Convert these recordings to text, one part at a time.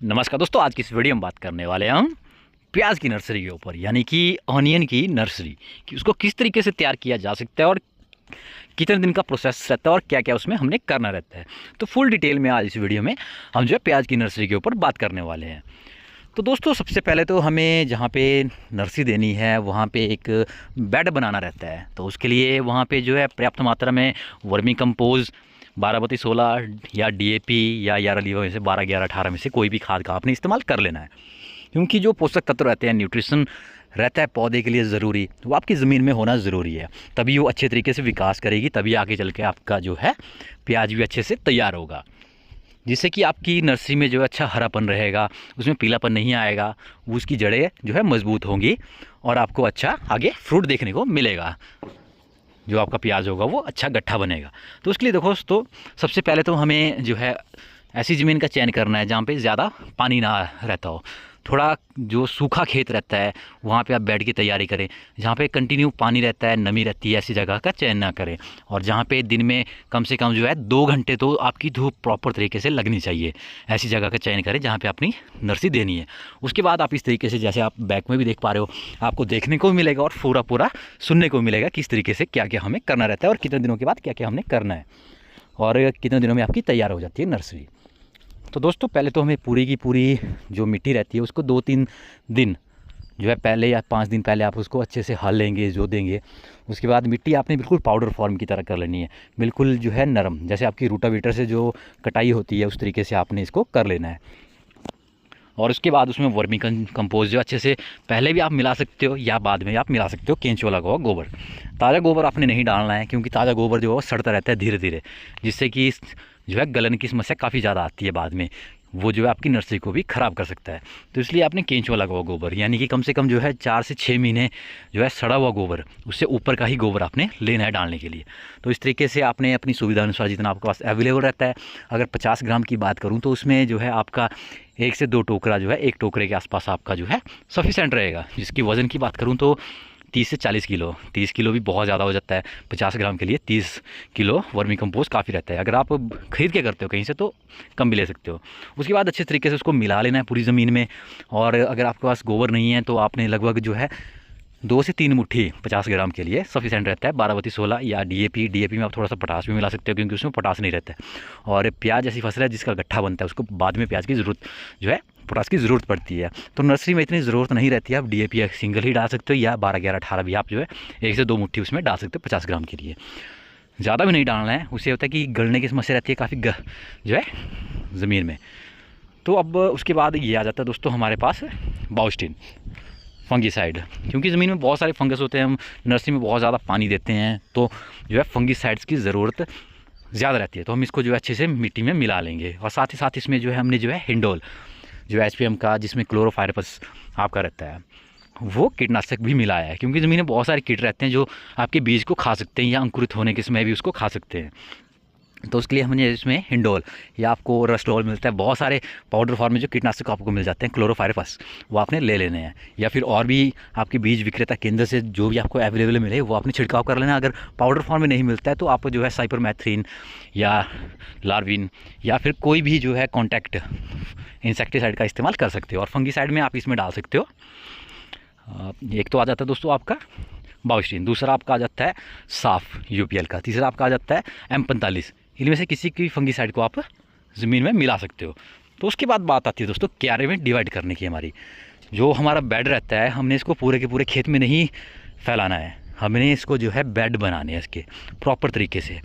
नमस्कार दोस्तों, आज की इस वीडियो में बात करने वाले हैं हम प्याज की नर्सरी के ऊपर, यानी कि ऑनियन की नर्सरी कि उसको किस तरीके से तैयार किया जा सकता है और कितने दिन का प्रोसेस रहता है और क्या क्या उसमें हमने करना रहता है। तो फुल डिटेल में आज इस वीडियो में हम जो है प्याज की नर्सरी के ऊपर बात करने वाले हैं। तो दोस्तों, सबसे पहले तो हमें जहाँ पे नर्सरी देनी है वहाँ पे एक बेड बनाना रहता है। तो उसके लिए वहाँ पे जो है पर्याप्त मात्रा में वर्मी कंपोज 12/16 या DAP या 11 में से 12, 11, 18 में से कोई भी खाद का आपने इस्तेमाल कर लेना है, क्योंकि जो पोषक तत्व रहते हैं, न्यूट्रिशन रहता है पौधे के लिए ज़रूरी, वो आपकी ज़मीन में होना ज़रूरी है। तभी वो अच्छे तरीके से विकास करेगी, तभी आगे चल के आपका जो है प्याज भी अच्छे से तैयार होगा, जिससे कि आपकी नर्सरी में जो है अच्छा हरापन रहेगा, उसमें पीलापन नहीं आएगा, वो उसकी जड़ें जो है मजबूत होंगी और आपको अच्छा आगे फ्रूट देखने को मिलेगा। जो आपका प्याज होगा वो अच्छा गट्ठा बनेगा। तो उसके लिए देखो दोस्तों, सबसे पहले तो हमें जो है ऐसी ज़मीन का चयन करना है जहाँ पे ज़्यादा पानी ना रहता हो। थोड़ा जो सूखा खेत रहता है वहाँ पे आप बेड की तैयारी करें। जहाँ पे कंटिन्यू पानी रहता है, नमी रहती है, ऐसी जगह का चयन ना करें। और जहाँ पे दिन में कम से कम जो है 2 घंटे तो आपकी धूप प्रॉपर तरीके से लगनी चाहिए, ऐसी जगह का चयन करें जहाँ पे अपनी नर्सरी देनी है। उसके बाद आप इस तरीके से, जैसे आप बैक में भी देख पा रहे हो, आपको देखने को मिलेगा और पूरा पूरा सुनने को मिलेगा किस तरीके से क्या क्या हमें करना रहता है और कितने दिनों के बाद क्या क्या हमने करना है और कितने दिनों में आपकी तैयार हो जाती है नर्सरी। तो दोस्तों, पहले तो हमें पूरी की पूरी जो मिट्टी रहती है उसको 2-3 दिन जो है पहले या 5 दिन पहले आप उसको अच्छे से हल लेंगे, जो देंगे। उसके बाद मिट्टी आपने बिल्कुल पाउडर फॉर्म की तरह कर लेनी है, बिल्कुल जो है नरम, जैसे आपकी रूटावीटर से जो कटाई होती है उस तरीके से आपने इसको कर लेना है। और उसके बाद उसमें वर्मी कंपोज जो अच्छे से पहले भी आप मिला सकते हो या बाद में आप मिला सकते हो, केंचुआ लगा हुआ गोबर। ताज़ा गोबर आपने नहीं डालना है, क्योंकि ताज़ा गोबर जो है वो सड़ता रहता है धीरे धीरे, जिससे कि जो है गलन की समस्या काफ़ी ज़्यादा आती है बाद में, वो जो है आपकी नर्सरी को भी ख़राब कर सकता है। तो इसलिए आपने केंचुआ लगा हुआ गोबर, यानी कि कम से कम जो है 4 से 6 महीने जो है सड़ा हुआ गोबर, उससे ऊपर का ही गोबर आपने लेना है डालने के लिए। तो इस तरीके से आपने अपनी सुविधा अनुसार जितना आपके पास अवेलेबल रहता है, अगर 50 ग्राम की बात करूँ तो उसमें जो है आपका 1 से 2 टोकरा जो है, 1 टोकरे के आसपास आपका जो है सफिशेंट रहेगा। जिसकी वज़न की बात करूँ तो 30 से 40 किलो, 30 किलो भी बहुत ज़्यादा हो जाता है 50 ग्राम के लिए। 30 किलो वर्मी कंपोस्ट काफ़ी रहता है। अगर आप खरीद के करते हो कहीं से तो कम भी ले सकते हो। उसके बाद अच्छे तरीके से उसको मिला लेना है पूरी ज़मीन में। और अगर आपके पास गोबर नहीं है तो आपने लगभग जो है 2 से 3 मुट्ठी 50 ग्राम के लिए सफिशेंट रहता है 12/16 या DAP में आप थोड़ा सा पोटास भी मिला सकते हो, क्योंकि उसमें पोटास नहीं रहता है। और प्याज ऐसी फसल है जिसका गट्ठा बनता है, उसको बाद में प्याज की ज़रूरत जो है पोटास की ज़रूरत पड़ती है। तो नर्सरी में इतनी ज़रूरत नहीं रहती है, आप DAP सिंगल ही डाल सकते हो या 12, 11, 18 भी आप जो है 1 से 2 मुट्ठी उसमें डाल सकते हो 50 ग्राम के लिए। ज़्यादा भी नहीं डालना है, उससे होता है कि गलने की समस्या रहती है काफ़ी जो है ज़मीन में। तो अब उसके बाद ये आ जाता है दोस्तों हमारे पास बाउस्टीन फंगीसाइड, क्योंकि ज़मीन में बहुत सारे फंगस होते हैं, हम नर्सरी में बहुत ज़्यादा पानी देते हैं तो जो है फंगीसाइड्स की ज़रूरत ज़्यादा रहती है। तो हम इसको जो है अच्छे से मिट्टी में मिला लेंगे। और साथ ही साथ इसमें जो है हमने जो है हिंडोल जो HPM का, जिसमें क्लोरोफायरपस आपका रहता है, वो कीटनाशक भी मिलाया है, क्योंकि ज़मीन में बहुत सारे कीट रहते हैं जो आपके बीज को खा सकते हैं या अंकुरित होने के समय भी उसको खा सकते हैं। तो उसके लिए हमने इसमें हिंडोल या आपको रस्टोल मिलता है, बहुत सारे पाउडर फॉर्म में जो कीटनाशक आपको मिल जाते हैं क्लोरोफायरपस, वो आपने ले लेने हैं। या फिर और भी आपके बीज विक्रेता केंद्र से जो भी आपको अवेलेबल मिले वो आपने छिड़काव कर लेना। अगर पाउडर फॉर्म में नहीं मिलता है तो आप जो है साइपरमेथ्रिन या लार्विन या फिर कोई भी जो है कॉन्टैक्ट इंसेक्टिसाइड का इस्तेमाल कर सकते हो। और फंगीसाइड में आप इसमें डाल सकते हो, एक तो आ जाता है दोस्तों आपका बाउस्टीन, दूसरा आपका आ जाता है साफ UPL का, तीसरा आपका आ जाता है M45। इनमें से किसी की फंगीसाइड को आप ज़मीन में मिला सकते हो। तो उसके बाद बात आती है दोस्तों क्यारे में डिवाइड करने की। हमारी जो हमारा बेड रहता है, हमने इसको पूरे के पूरे खेत में नहीं फैलाना है, हमने इसको जो है बेड बनाने हैं इसके प्रॉपर तरीके से।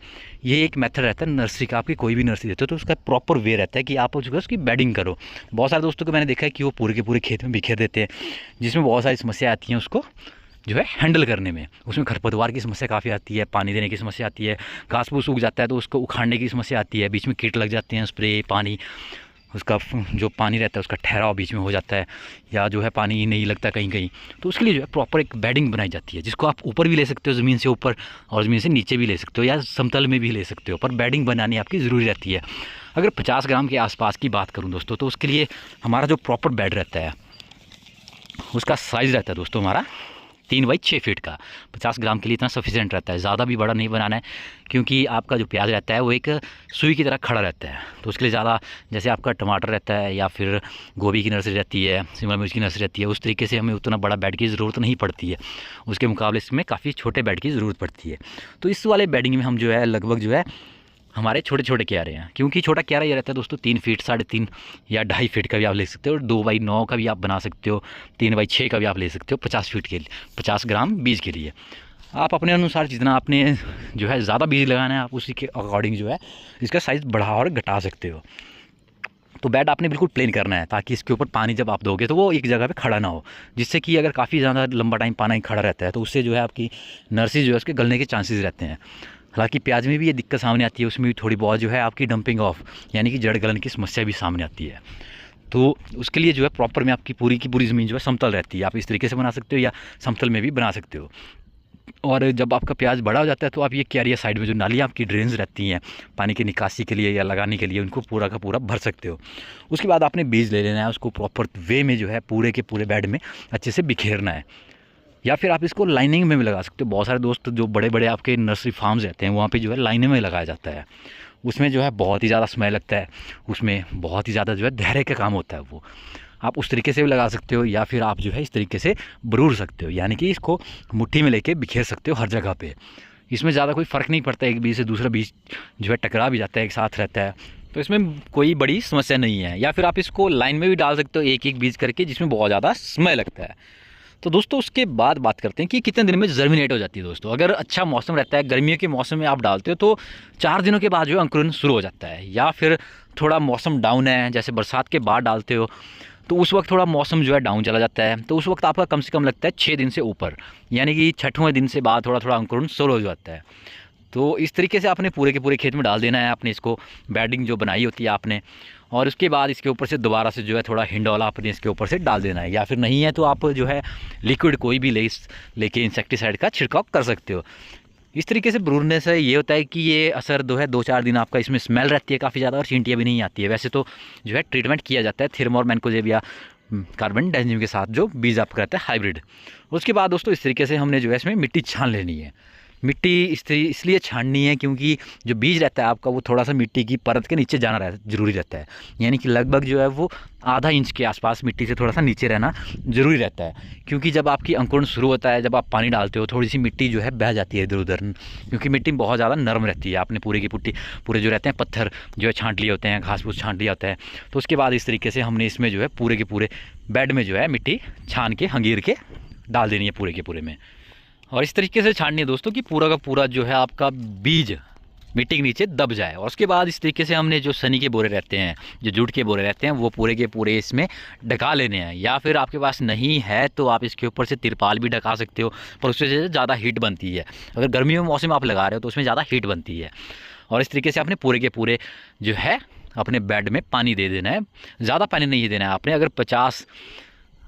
ये एक मेथड रहता है नर्सरी का, आपकी कोई भी नर्सरी देते हो तो उसका प्रॉपर वे रहता है कि आप जो है उसकी बेडिंग करो। बहुत सारे दोस्तों को मैंने देखा है कि वो पूरे के पूरे खेत में बिखेर देते हैं, जिसमें बहुत सारी समस्या आती हैं उसको जो है हैंडल करने में। उसमें खरपतवार की समस्या काफ़ी आती है, पानी देने की समस्या आती है, घास फूस उग जाता है तो उसको उखाड़ने की समस्या आती है, बीच में कीट लग जाते हैं, स्प्रे पानी उसका जो पानी रहता है उसका ठहराव बीच में हो जाता है, या जो है पानी नहीं लगता कहीं कहीं। तो उसके लिए जो है प्रॉपर एक बेडिंग बनाई जाती है, जिसको आप ऊपर भी ले सकते हो ज़मीन से ऊपर और ज़मीन से नीचे भी ले सकते हो या समतल में भी ले सकते हो, पर बेडिंग बनानी आपकी ज़रूरी रहती है। अगर 50 ग्राम के आसपास की बात करूँ दोस्तों, तो उसके लिए हमारा जो प्रॉपर बेड रहता है उसका साइज़ रहता है दोस्तों हमारा 3x6 फीट का। 50 ग्राम के लिए इतना सफिशिएंट रहता है, ज़्यादा भी बड़ा नहीं बनाना है, क्योंकि आपका जो प्याज रहता है वो एक सुई की तरह खड़ा रहता है। तो उसके लिए ज़्यादा, जैसे आपका टमाटर रहता है या फिर गोभी की नर्सरी रहती है, शिमला मिर्च की नर्सरी रहती है, उस तरीके से हमें उतना बड़ा बेड की ज़रूरत नहीं पड़ती है। उसके मुकाबले इसमें काफ़ी छोटे बेड की ज़रूरत पड़ती है। तो इस वाले बेडिंग में हम जो है लगभग जो है हमारे छोटे छोटे क्यारे हैं, क्योंकि छोटा क्यारा ये रहता है दोस्तों 3 फीट, 3.5 या 2.5 फीट का भी आप ले सकते हो, और 2x9 का भी आप बना सकते हो, 3x6 का भी आप ले सकते हो 50 फीट के लिए, 50 ग्राम बीज के लिए। आप अपने अनुसार जितना आपने जो है ज़्यादा बीज लगाना है, आप उसी के अकॉर्डिंग जो है इसका साइज़ बढ़ा और घटा सकते हो। तो बेड आपने बिल्कुल प्लेन करना है, ताकि इसके ऊपर पानी जब आप दोगे तो वो एक जगह पे खड़ा ना हो, जिससे कि अगर काफ़ी ज़्यादा लंबा टाइम पानी खड़ा रहता है तो उससे जो है आपकी नर्सरी जो है उसके गलने के चांसेस रहते हैं। हालांकि प्याज में भी ये दिक्कत सामने आती है, उसमें भी थोड़ी बहुत जो है आपकी डंपिंग ऑफ यानी कि जड़ गलन की समस्या भी सामने आती है। तो उसके लिए जो है प्रॉपर में आपकी पूरी की पूरी ज़मीन जो है समतल रहती है, आप इस तरीके से बना सकते हो या समतल में भी बना सकते हो। और जब आपका प्याज बड़ा हो जाता है तो आप ये क्यारियाँ साइड में जो नालियाँ आपकी ड्रेन्स रहती हैं पानी की निकासी के लिए या लगाने के लिए, उनको पूरा का पूरा भर सकते हो। उसके बाद आपने बीज ले लेना है, उसको प्रॉपर वे में जो है पूरे के पूरे बेड में अच्छे से बिखेरना है, या फिर आप इसको लाइनिंग में भी लगा सकते हो। बहुत सारे दोस्त जो बड़े बड़े आपके नर्सरी फार्म्स रहते हैं वहाँ पे जो है लाइनिंग में लगाया जाता है, उसमें जो है बहुत ही ज़्यादा स्मेल लगता है, उसमें बहुत ही ज़्यादा जो है धैर्य का काम होता है वो। आप उस तरीके से भी लगा सकते हो, या फिर आप जो है इस तरीके से बरूर सकते हो, यानी कि इसको मुट्ठी में लेके बिखेर सकते हो हर जगह पे। इसमें ज़्यादा कोई फ़र्क नहीं पड़ता, एक बीज से दूसरा बीज जो है टकरा भी जाता है, एक साथ रहता है, तो इसमें कोई बड़ी समस्या नहीं है। या फिर आप इसको लाइन में भी डाल सकते हो एक एक बीज करके, जिसमें बहुत ज़्यादा समय लगता है। तो दोस्तों उसके बाद बात करते हैं कि कितने दिन में जर्मिनेट हो जाती है। दोस्तों अगर अच्छा मौसम रहता है, गर्मियों के मौसम में आप डालते हो तो 4 दिनों के बाद जो है अंकुरन शुरू हो जाता है। या फिर थोड़ा मौसम डाउन है, जैसे बरसात के बाद डालते हो तो उस वक्त थोड़ा मौसम जो है डाउन चला जाता है, तो उस वक्त आपका कम से कम लगता है 6 दिन से ऊपर, यानी कि 6वें दिन से बाद थोड़ा थोड़ा अंकुरन शुरू हो जाता है। तो इस तरीके से आपने पूरे के पूरे खेत में डाल देना है आपने इसको, बेडिंग जो बनाई होती है आपने, और उसके बाद इसके ऊपर से दोबारा से जो है थोड़ा हिंडोला आपने इसके ऊपर से डाल देना है। या फिर नहीं है तो आप जो है लिक्विड कोई भी लेके इंसेक्टिसाइड का छिड़काव कर सकते हो। इस तरीके से बरूरने से ये होता है कि ये असर जो है 2-4 दिन आपका इसमें स्मेल रहती है काफ़ी ज़्यादा, और चींटियाँ भी नहीं आती है। वैसे तो जो है ट्रीटमेंट किया जाता है थिर्मोर मैनकोजेब या कार्बन डाइजिम के साथ, जो बीज आपका रहता है हाइब्रिड। उसके बाद दोस्तों इस तरीके से हमने जो है इसमें मिट्टी छान लेनी है। मिट्टी इसलिए छाननी है क्योंकि जो बीज रहता है आपका वो थोड़ा सा मिट्टी की परत के नीचे जाना ज़रूरी रहता है, यानी कि लगभग जो है वो आधा इंच के आसपास मिट्टी से थोड़ा सा नीचे रहना ज़रूरी रहता है। क्योंकि जब आपकी अंकुरण शुरू होता है, जब आप पानी डालते हो, थोड़ी सी मिट्टी जो है बह जाती है इधर उधर, क्योंकि मिट्टी बहुत ज़्यादा नरम रहती है। आपने पूरी की पूरे जो रहते हैं पत्थर जो है छांट लिए होते हैं, घास फूस छांट लिया होता है। तो उसके बाद इस तरीके से हमने इसमें जो है पूरे के पूरे बेड में जो है मिट्टी छान के हंगीर के डाल देनी है पूरे के पूरे में। और इस तरीके से छाननी है दोस्तों कि पूरा का पूरा जो है आपका बीज मिट्टी के नीचे दब जाए। और उसके बाद इस तरीके से हमने जो सनी के बोरे रहते हैं, जो जूट के बोरे रहते हैं, वो पूरे के पूरे इसमें ढका लेने हैं। या फिर आपके पास नहीं है तो आप इसके ऊपर से तिरपाल भी ढका सकते हो, पर उससे ज़्यादा हीट बनती है। अगर गर्मियों में मौसम आप लगा रहे हो तो उसमें ज़्यादा हीट बनती है। और इस तरीके से आपने पूरे के पूरे जो है अपने बेड में पानी दे देना है। ज़्यादा पानी नहीं देना है आपने। अगर 50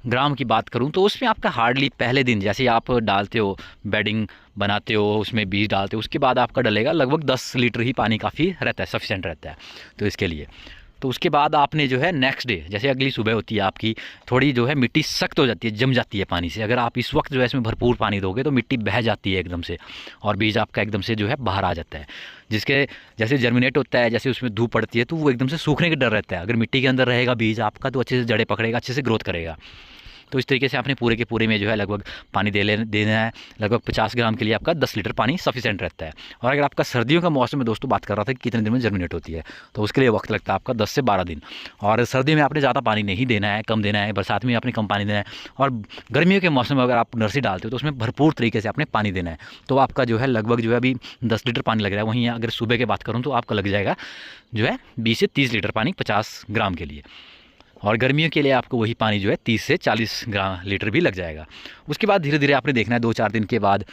ग्राम की बात करूं तो उसमें आपका हार्डली पहले दिन जैसे आप डालते हो, बेडिंग बनाते हो, उसमें बीज डालते हो, उसके बाद आपका डलेगा लगभग 10 लीटर ही पानी काफ़ी रहता है, सफिशेंट रहता है तो इसके लिए। तो उसके बाद आपने जो है नेक्स्ट डे, जैसे अगली सुबह होती है आपकी, थोड़ी जो है मिट्टी सख्त हो जाती है, जम जाती है पानी से। अगर आप इस वक्त जो है इसमें भरपूर पानी दोगे तो मिट्टी बह जाती है एकदम से, और बीज आपका एकदम से जो है बाहर आ जाता है, जिसके जैसे जर्मिनेट होता है, जैसे उसमें धूप पड़ती है तो वो एकदम से सूखने का डर रहता है। अगर मिट्टी के अंदर रहेगा बीज आपका तो अच्छे से जड़ें पकड़ेगा, अच्छे से ग्रोथ करेगा। तो इस तरीके से आपने पूरे के पूरे में जो है लगभग पानी देना है। लगभग 50 ग्राम के लिए आपका 10 लीटर पानी सफिशिएंट रहता है। और अगर आपका सर्दियों का मौसम में दोस्तों बात कर रहा था कि कितने दिन में जर्मिनेट होती है, तो उसके लिए वक्त लगता है आपका 10 से 12 दिन। और सर्दी में आपने ज़्यादा पानी नहीं देना है, कम देना है। बरसात में आपने कम पानी देना है। और गर्मियों के मौसम में अगर आप नर्सरी डालते हो तो उसमें भरपूर तरीके से आपने पानी देना है। तो आपका जो है लगभग जो है अभी 10 लीटर पानी लग रहा है। वहीं अगर सुबह की बात करूँ तो आपका लग जाएगा जो है 20 से 30 लीटर पानी 50 ग्राम के लिए। और गर्मियों के लिए आपको वही पानी जो है 30 से 40 लीटर भी लग जाएगा। उसके बाद धीरे धीरे आपने देखना है 2-4 दिन के बाद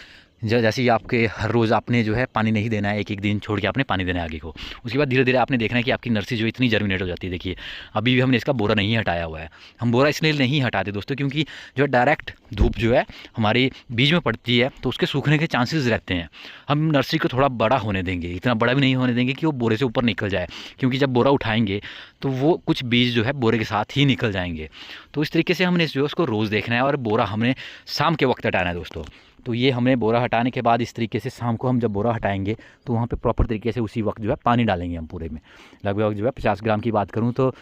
जैसे ही आपके हर रोज़ आपने जो है पानी नहीं देना है, एक एक दिन छोड़ के आपने पानी देना है आगे को। उसके बाद धीरे धीरे आपने देखना है कि आपकी नर्सरी जो इतनी जर्मिनेट हो जाती है। देखिए अभी भी हमने इसका बोरा नहीं हटाया हुआ है। हम बोरा इसलिए नहीं हटाते दोस्तों क्योंकि जो है डायरेक्ट धूप जो है हमारे बीज में पड़ती है तो उसके सूखने के चांसेस रहते हैं। हम नर्सरी को थोड़ा बड़ा होने देंगे, इतना बड़ा भी नहीं होने देंगे कि वो बोरे से ऊपर निकल जाए, क्योंकि जब बोरा उठाएंगे तो वो कुछ बीज जो है बोरे के साथ ही निकल जाएंगे। तो इस तरीके से हमने जो है उसको रोज़ देखना है और बोरा हमने शाम के वक्त हटाना है दोस्तों। तो ये हमने बोरा हटाने के बाद इस तरीके से शाम को हम जब बोरा हटाएंगे तो वहाँ पे प्रॉपर तरीके से उसी वक्त जो है पानी डालेंगे हम पूरे में। लगभग जो है 50 ग्राम की बात करूँ तो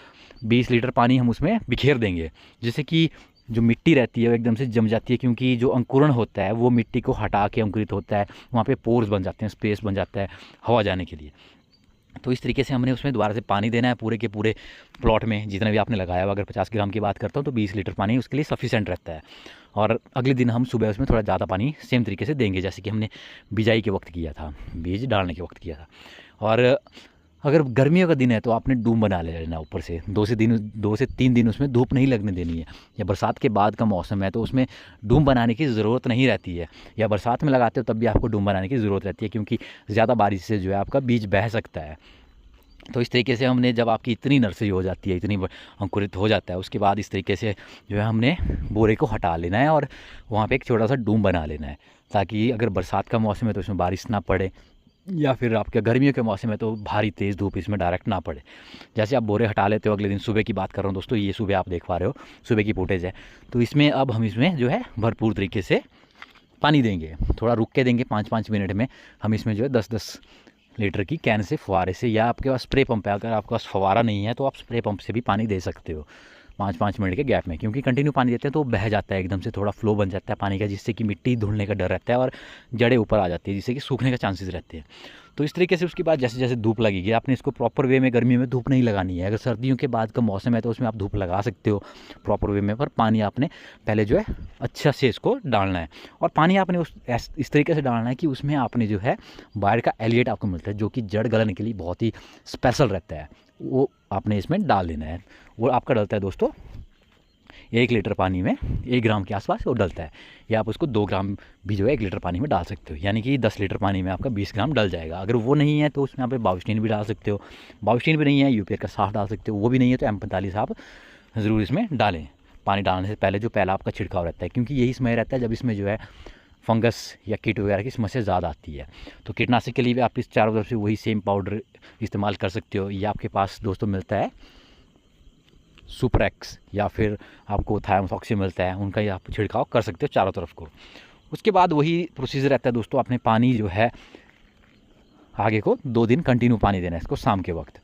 20 लीटर पानी हम उसमें बिखेर देंगे, जिससे कि जो मिट्टी रहती है वो एकदम से जम जाती है, क्योंकि जो अंकुरण होता है वो मिट्टी को हटा के अंकुरित होता है। वहाँ पे पोर्स बन जाते हैं, स्पेस बन जाता है हवा जाने के लिए। तो इस तरीके से हमने उसमें दोबारा से पानी देना है पूरे के पूरे प्लॉट में जितना भी आपने लगाया हुआ। अगर 50 ग्राम की बात करता हूँ तो 20 लीटर पानी उसके लिए सफिशेंट रहता है। और अगले दिन हम सुबह उसमें थोड़ा ज़्यादा पानी सेम तरीके से देंगे जैसे कि हमने बिजाई के वक्त किया था, बीज डालने के वक्त किया था। और अगर गर्मियों का दिन है तो आपने डूम बना लेना ऊपर से, 2 से 3 दिन उसमें धूप नहीं लगने देनी है। या बरसात के बाद का मौसम है तो उसमें डूम बनाने की ज़रूरत नहीं रहती है, या बरसात में लगाते हो तब भी आपको डूम बनाने की ज़रूरत रहती है, क्योंकि ज़्यादा बारिश से जो है आपका बीज बह सकता है। तो इस तरीके से हमने जब आपकी इतनी नर्सरी हो जाती है, इतनी अंकुरित हो जाता है, उसके बाद इस तरीके से जो है हमने बोरे को हटा लेना है और वहाँ पे एक छोटा सा डूम बना लेना है, ताकि अगर बरसात का मौसम है तो उसमें बारिश ना पड़े, या फिर आपके गर्मियों के मौसम है तो भारी तेज़ धूप इसमें डायरेक्ट ना पड़े। जैसे आप बोरे हटा लेते हो, अगले दिन सुबह की बात कर रहा हूँ दोस्तों, ये सुबह आप देख पा रहे हो, सुबह की फुटेज है। तो इसमें अब हम इसमें जो है भरपूर तरीके से पानी देंगे, थोड़ा रुक के देंगे, 5-5 मिनट में हम इसमें जो है 10-10 लीटर की कैन से, फुहारे से, या आपके पास स्प्रे पंप है, अगर आपके पास फवारा नहीं है तो आप स्प्रे पंप से भी पानी दे सकते हो 5-5 मिनट के गैप में। क्योंकि कंटिन्यू पानी देते हैं तो बह जाता है एकदम से, थोड़ा फ्लो बन जाता है पानी का, जिससे कि मिट्टी धुलने का डर रहता है और जड़ें ऊपर आ जाती है, जिससे कि सूखने के चांसेस रहते हैं। तो इस तरीके से उसके बाद जैसे जैसे धूप लगेगी, आपने इसको प्रॉपर वे में गर्मी में धूप नहीं लगानी है। अगर सर्दियों के बाद का मौसम है तो उसमें आप धूप लगा सकते हो प्रॉपर वे में, पर पानी आपने पहले जो है अच्छा से इसको डालना है। और पानी आपने इस तरीके से डालना है कि उसमें आपने जो है बाहर का एलिएट आपको मिलता है, जो कि जड़ गलन के लिए बहुत ही स्पेशल रहता है, वो आपने इसमें डाल देना है। वो आपका डलता है दोस्तों 1 लीटर पानी में 1 ग्राम के आसपास वो डलता है, या आप उसको 2 ग्राम भी जो है 1 लीटर पानी में डाल सकते हो, यानी कि 10 लीटर पानी में आपका 20 ग्राम डल जाएगा। अगर वो नहीं है तो उसमें आप बाउस्टीन भी डाल सकते हो, बाउस्टीन भी नहीं है यूपीआर का साफ डाल सकते हो, वो भी नहीं है तो M45 आप ज़रूर इसमें डालें पानी डालने से पहले, जो पहला आपका छिड़काव रहता है, क्योंकि यही समय रहता है जब इसमें जो है फंगस या कीट वगैरह की समस्या ज़्यादा आती है। तो कीटनाशक के लिए भी आप इस चारों तरफ से वही सेम पाउडर इस्तेमाल कर सकते हो। ये आपके पास दोस्तों मिलता है सुपरएक्स, या फिर आपको थायोमोक्सी मिलता है, उनका ही आप छिड़काव कर सकते हो चारों तरफ को। उसके बाद वही प्रोसीजर रहता है दोस्तों, आपने पानी जो है आगे को 2 दिन कंटिन्यू पानी देना है इसको शाम के वक्त,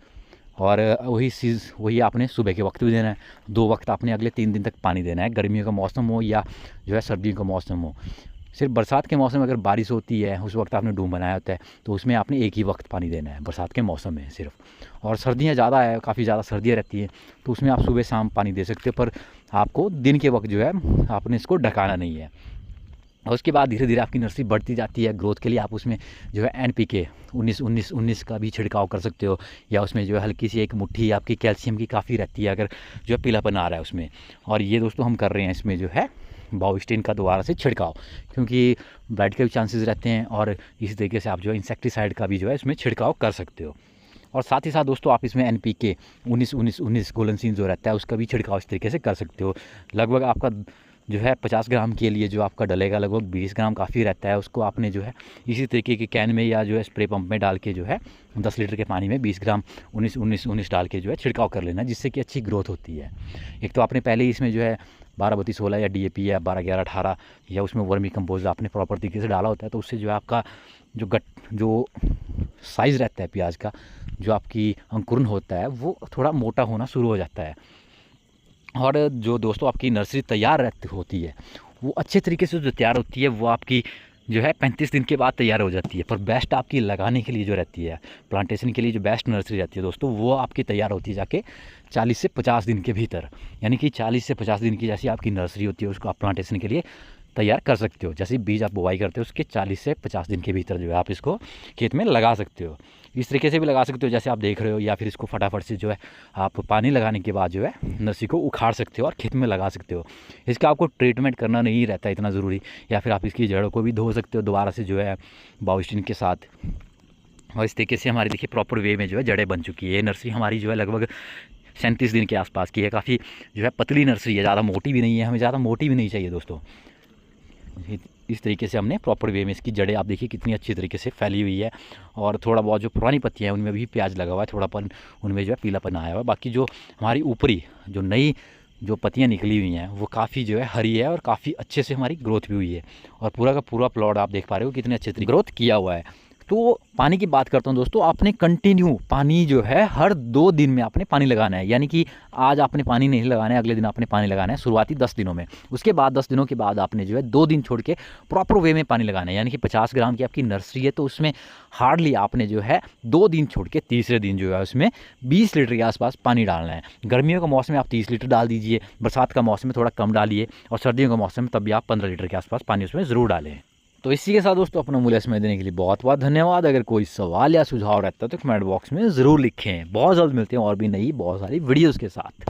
और वही आपने सुबह के वक्त भी देना है। 2 वक्त आपने अगले 3 दिन तक पानी देना है, गर्मियों का मौसम हो या जो है सर्दियों का मौसम हो। सिर्फ बरसात के मौसम में अगर बारिश होती है उस वक्त आपने डूम बनाया होता है तो उसमें आपने एक ही वक्त पानी देना है बरसात के मौसम में सिर्फ। और सर्दियाँ ज़्यादा है, काफ़ी ज़्यादा सर्दियाँ रहती हैं तो उसमें आप सुबह शाम पानी दे सकते हो, पर आपको दिन के वक्त जो है आपने इसको ढकाना नहीं है। और उसके बाद धीरे धीरे आपकी नर्सरी बढ़ती जाती है, ग्रोथ के लिए आप उसमें जो है NPK 19-19-19 का भी छिड़काव कर सकते हो, या उसमें जो है हल्की सी एक मुट्ठी आपकी कैल्शियम की काफ़ी रहती है अगर जो है पीलापन आ रहा है उसमें। और ये दोस्तों हम कर रहे हैं इसमें जो है बाउस्टीन का दोबारा से छिड़काव, क्योंकि ब्लाइट के भी चांसेस रहते हैं, और इसी तरीके से आप जो है इंसेक्टिसाइड का भी जो है इसमें छिड़काव कर सकते हो। और साथ ही साथ दोस्तों आप इसमें NPK 19-19-19 घुलनशील जो रहता है उसका भी छिड़काव इस तरीके से कर सकते हो। लगभग आपका जो है 50 ग्राम के लिए जो आपका डलेगा लगभग 20 ग्राम काफ़ी रहता है, उसको आपने जो है इसी तरीके के कैन में या जो है स्प्रे पंप में डाल के जो है 10 लीटर के पानी में 20 ग्राम 19-19-19 डाल के जो है छिड़काव कर लेना, जिससे कि अच्छी ग्रोथ होती है। एक तो आपने पहले ही इसमें जो है 12-32-16 या DAP या 12-11-18 या उसमें वर्मी कंपोज आपने प्रॉपर तरीके से डाला होता है, तो उससे जो है आपका जो साइज़ रहता है प्याज का, जो आपकी अंकुरण होता है वो थोड़ा मोटा होना शुरू हो जाता है। और जो दोस्तों आपकी नर्सरी तैयार होती है वो अच्छे तरीके से जो तैयार होती है वो आपकी जो है 35 दिन के बाद तैयार हो जाती है। पर बेस्ट आपकी लगाने के लिए जो रहती है, प्लांटेशन के लिए जो बेस्ट नर्सरी रहती है दोस्तों, वो आपकी तैयार होती है जाके 40 से 50 दिन के भीतर। यानी कि 40 से 50 दिन की जैसी आपकी नर्सरी होती है उसको आप प्लांटेशन के लिए तैयार कर सकते हो। जैसे बीज आप बुआई करते हो उसके 40 से 50 दिन के भीतर जो है आप इसको खेत में लगा सकते हो। इस तरीके से भी लगा सकते हो जैसे आप देख रहे हो, या फिर इसको फटाफट से जो है आप पानी लगाने के बाद जो है नर्सरी को उखाड़ सकते हो और खेत में लगा सकते हो। इसका आपको ट्रीटमेंट करना नहीं रहता इतना ज़रूरी, या फिर आप इसकी जड़ों को भी धो सकते हो दोबारा से जो है बायोस्टिन के साथ। और इस तरीके से हमारी देखिए प्रॉपर वे में जो है जड़ें बन चुकी है। ये नर्सरी हमारी जो है लगभग 37 दिन के आसपास की है। काफ़ी जो है पतली नर्सरी है, ज़्यादा मोटी भी नहीं है, हमें ज़्यादा मोटी भी नहीं चाहिए दोस्तों। इस तरीके से हमने प्रॉपर वे में इसकी जड़ें आप देखिए कितनी अच्छी तरीके से फैली हुई है। और थोड़ा बहुत जो पुरानी पत्तियाँ हैं उनमें भी प्याज लगा हुआ है, थोड़ापन उनमें जो है पीलापन आया हुआ है। बाकी जो हमारी ऊपरी जो नई जो पत्तियाँ निकली हुई हैं वो काफ़ी जो है हरी है और काफ़ी अच्छे से हमारी ग्रोथ भी हुई है। और पूरा का पूरा प्लॉट आप देख पा रहे हो कितने अच्छे तरीके ग्रोथ किया हुआ है। तो पानी की बात करता हूँ दोस्तों, आपने कंटिन्यू पानी जो है हर 2 दिन में आपने पानी लगाना है। यानी कि आज आपने पानी नहीं लगाना है, अगले दिन आपने पानी लगाना है शुरुआती 10 दिनों में। उसके बाद 10 दिनों के बाद आपने जो है 2 दिन छोड़ के प्रॉपर वे में पानी लगाना है। यानी कि 50 ग्राम की आपकी नर्सरी है तो उसमें हार्डली आपने जो है 2 दिन छोड़ के तीसरे दिन जो है उसमें 20 लीटर के आसपास पानी डालना है। गर्मियों का मौसम में आप 30 लीटर डाल दीजिए, बरसात का मौसम में थोड़ा कम डालिए, और सर्दियों का मौसम में तब भी आप 15 लीटर के आसपास पानी उसमें ज़रूर डालें। तो इसी के साथ दोस्तों अपना मूल्य समय देने के लिए बहुत बहुत धन्यवाद। अगर कोई सवाल या सुझाव रहता है तो कमेंट बॉक्स में ज़रूर लिखें। बहुत जल्द मिलते हैं और भी नई बहुत सारी वीडियोज़ के साथ।